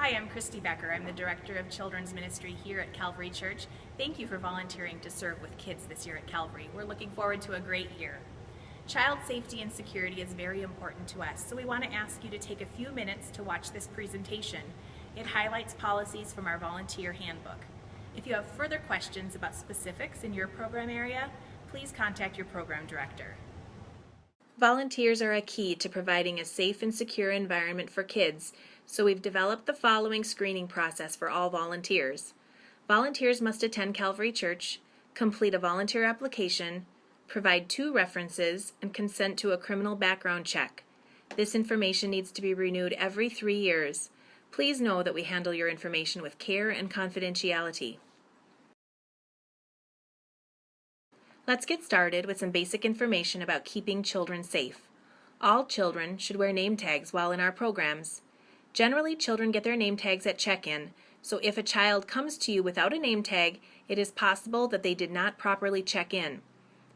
Hi, I'm Christy Becker. I'm the Director of Children's Ministry here at Calvary Church. Thank you for volunteering to serve with kids this year at Calvary. We're looking forward to a great year. Child safety and security is very important to us, so we want to ask you to take a few minutes to watch this presentation. It highlights policies from our Volunteer Handbook. If you have further questions about specifics in your program area, please contact your program director. Volunteers are a key to providing a safe and secure environment for kids, so we've developed the following screening process for all volunteers. Volunteers must attend Calvary Church, complete a volunteer application, provide 2 references, and consent to a criminal background check. This information needs to be renewed every 3 years. Please know that we handle your information with care and confidentiality. Let's get started with some basic information about keeping children safe. All children should wear name tags while in our programs. Generally, children get their name tags at check-in, so if a child comes to you without a name tag, it is possible that they did not properly check in.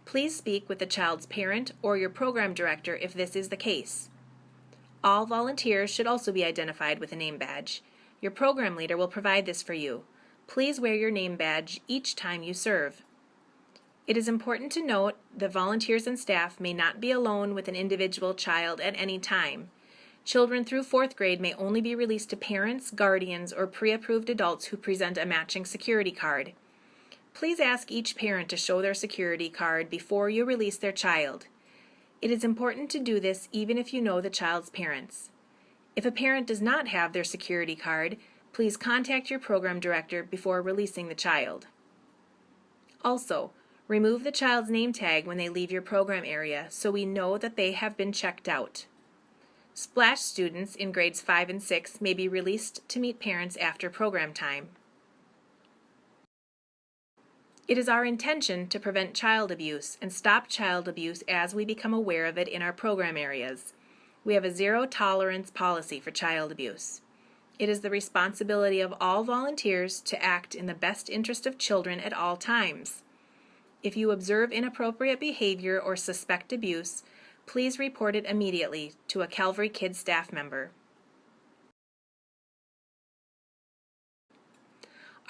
Please speak with the child's parent or your program director if this is the case. All volunteers should also be identified with a name badge. Your program leader will provide this for you. Please wear your name badge each time you serve. It is important to note that volunteers and staff may not be alone with an individual child at any time. Children through 4th grade may only be released to parents, guardians, or pre-approved adults who present a matching security card. Please ask each parent to show their security card before you release their child. It is important to do this even if you know the child's parents. If a parent does not have their security card, please contact your program director before releasing the child. Also, remove the child's name tag when they leave your program area so we know that they have been checked out. Splash students in grades 5 and 6 may be released to meet parents after program time. It is our intention to prevent child abuse and stop child abuse as we become aware of it in our program areas. We have a zero-tolerance policy for child abuse. It is the responsibility of all volunteers to act in the best interest of children at all times. If you observe inappropriate behavior or suspect abuse, please report it immediately to a Calvary Kids staff member.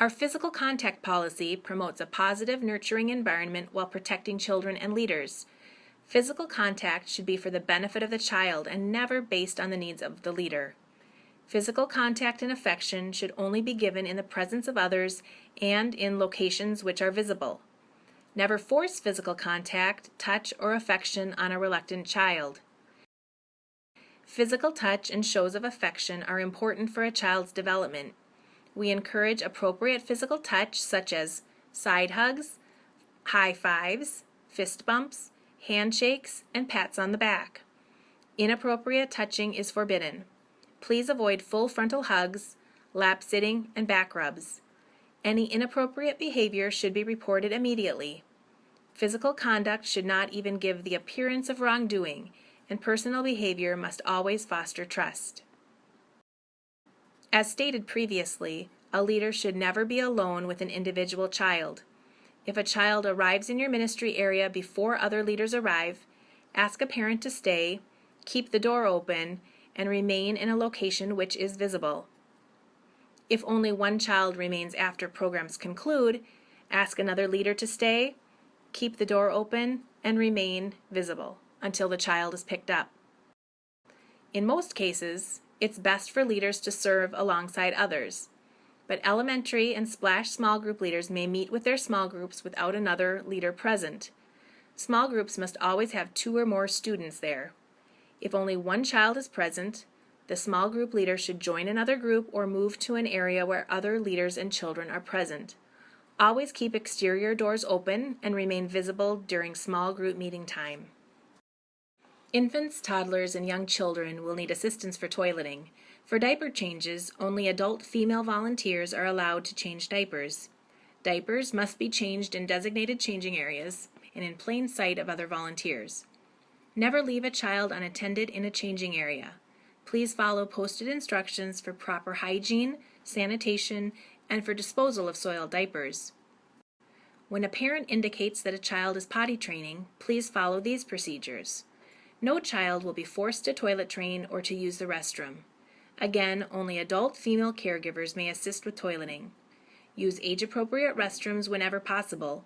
Our physical contact policy promotes a positive, nurturing environment while protecting children and leaders. Physical contact should be for the benefit of the child and never based on the needs of the leader. Physical contact and affection should only be given in the presence of others and in locations which are visible. Never force physical contact, touch, or affection on a reluctant child. Physical touch and shows of affection are important for a child's development. We encourage appropriate physical touch such as side hugs, high fives, fist bumps, handshakes, and pats on the back. Inappropriate touching is forbidden. Please avoid full frontal hugs, lap sitting, and back rubs. Any inappropriate behavior should be reported immediately. Physical conduct should not even give the appearance of wrongdoing, and personal behavior must always foster trust. As stated previously, a leader should never be alone with an individual child. If a child arrives in your ministry area before other leaders arrive, ask a parent to stay, keep the door open, and remain in a location which is visible. If only one child remains after programs conclude, ask another leader to stay, keep the door open, and remain visible until the child is picked up. In most cases, it's best for leaders to serve alongside others, but elementary and splash small group leaders may meet with their small groups without another leader present. Small groups must always have 2 or more students there. If only one child is present, the small group leader should join another group or move to an area where other leaders and children are present. Always keep exterior doors open and remain visible during small group meeting time. Infants, toddlers, and young children will need assistance for toileting. For diaper changes, only adult female volunteers are allowed to change diapers. Diapers must be changed in designated changing areas and in plain sight of other volunteers. Never leave a child unattended in a changing area. Please follow posted instructions for proper hygiene, sanitation, and for disposal of soiled diapers. When a parent indicates that a child is potty training, please follow these procedures. No child will be forced to toilet train or to use the restroom. Again, only adult female caregivers may assist with toileting. Use age-appropriate restrooms whenever possible.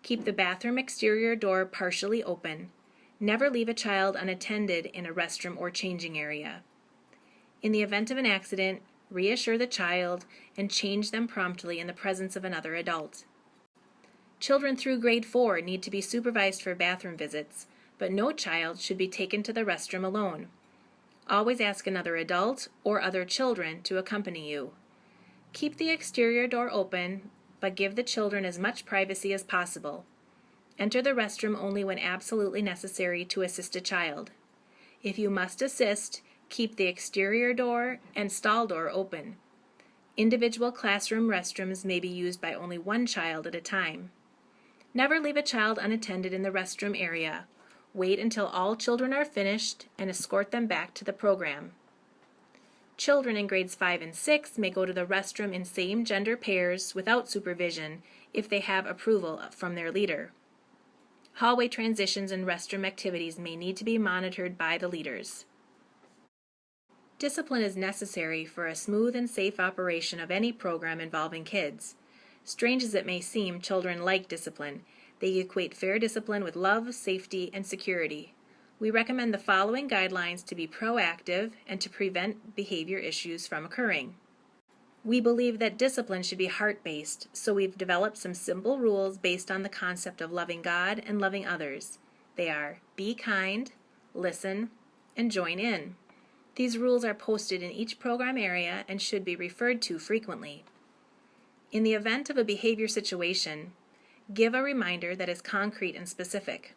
Keep the bathroom exterior door partially open. Never leave a child unattended in a restroom or changing area. In the event of an accident, reassure the child and change them promptly in the presence of another adult. Children through grade 4 need to be supervised for bathroom visits, but no child should be taken to the restroom alone. Always ask another adult or other children to accompany you. Keep the exterior door open, but give the children as much privacy as possible. Enter the restroom only when absolutely necessary to assist a child. If you must assist, keep the exterior door and stall door open. Individual classroom restrooms may be used by only one child at a time. Never leave a child unattended in the restroom area. Wait until all children are finished and escort them back to the program. Children in grades 5 and 6 may go to the restroom in same-gender pairs without supervision if they have approval from their leader. Hallway transitions and restroom activities may need to be monitored by the leaders. Discipline is necessary for a smooth and safe operation of any program involving kids. Strange as it may seem, children like discipline. They equate fair discipline with love, safety, and security. We recommend the following guidelines to be proactive and to prevent behavior issues from occurring. We believe that discipline should be heart-based, so we've developed some simple rules based on the concept of loving God and loving others. They are: be kind, listen, and join in. These rules are posted in each program area and should be referred to frequently. In the event of a behavior situation, give a reminder that is concrete and specific.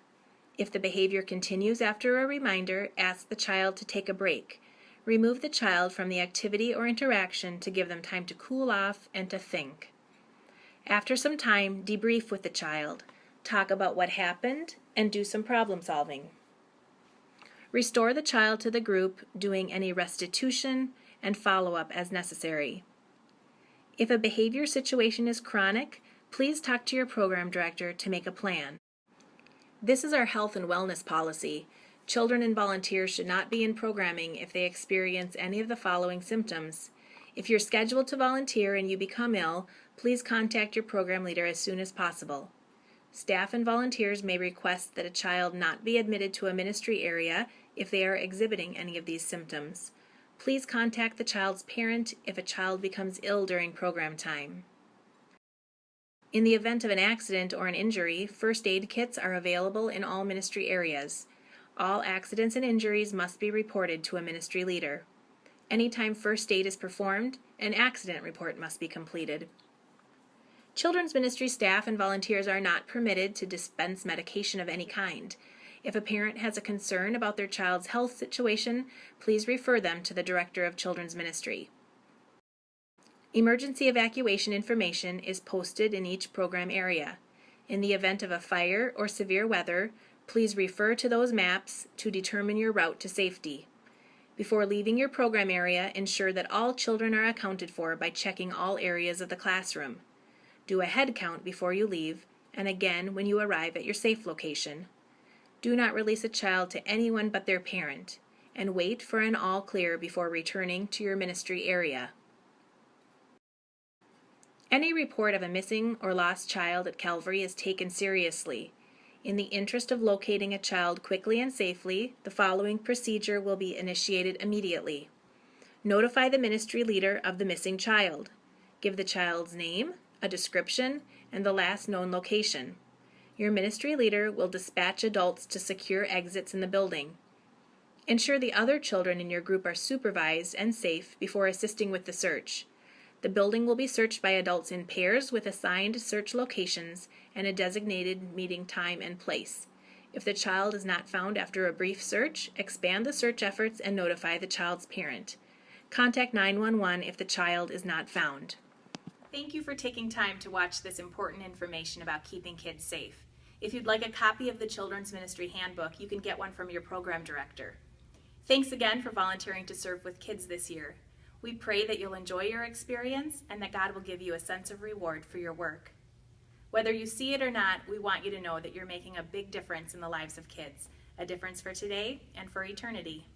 If the behavior continues after a reminder, ask the child to take a break. Remove the child from the activity or interaction to give them time to cool off and to think. After some time, debrief with the child. Talk about what happened and do some problem solving. Restore the child to the group, doing any restitution and follow-up as necessary. If a behavior situation is chronic, please talk to your program director to make a plan. This is our health and wellness policy. Children and volunteers should not be in programming if they experience any of the following symptoms. If you're scheduled to volunteer and you become ill, please contact your program leader as soon as possible. Staff and volunteers may request that a child not be admitted to a ministry area if they are exhibiting any of these symptoms. Please contact the child's parent if a child becomes ill during program time. In the event of an accident or an injury, first aid kits are available in all ministry areas. All accidents and injuries must be reported to a ministry leader. Anytime first aid is performed, an accident report must be completed. Children's ministry staff and volunteers are not permitted to dispense medication of any kind. If a parent has a concern about their child's health situation, please refer them to the Director of Children's Ministry. Emergency evacuation information is posted in each program area. In the event of a fire or severe weather, please refer to those maps to determine your route to safety. Before leaving your program area, ensure that all children are accounted for by checking all areas of the classroom. Do a head count before you leave, and again when you arrive at your safe location. Do not release a child to anyone but their parent, and wait for an all clear before returning to your ministry area. Any report of a missing or lost child at Calvary is taken seriously. In the interest of locating a child quickly and safely, the following procedure will be initiated immediately. Notify the ministry leader of the missing child. Give the child's name, a description, and the last known location. Your ministry leader will dispatch adults to secure exits in the building. Ensure the other children in your group are supervised and safe before assisting with the search. The building will be searched by adults in pairs with assigned search locations and a designated meeting time and place. If the child is not found after a brief search, expand the search efforts and notify the child's parent. Contact 911 if the child is not found. Thank you for taking time to watch this important information about keeping kids safe. If you'd like a copy of the Children's Ministry Handbook, you can get one from your program director. Thanks again for volunteering to serve with kids this year. We pray that you'll enjoy your experience and that God will give you a sense of reward for your work. Whether you see it or not, we want you to know that you're making a big difference in the lives of kids, a difference for today and for eternity.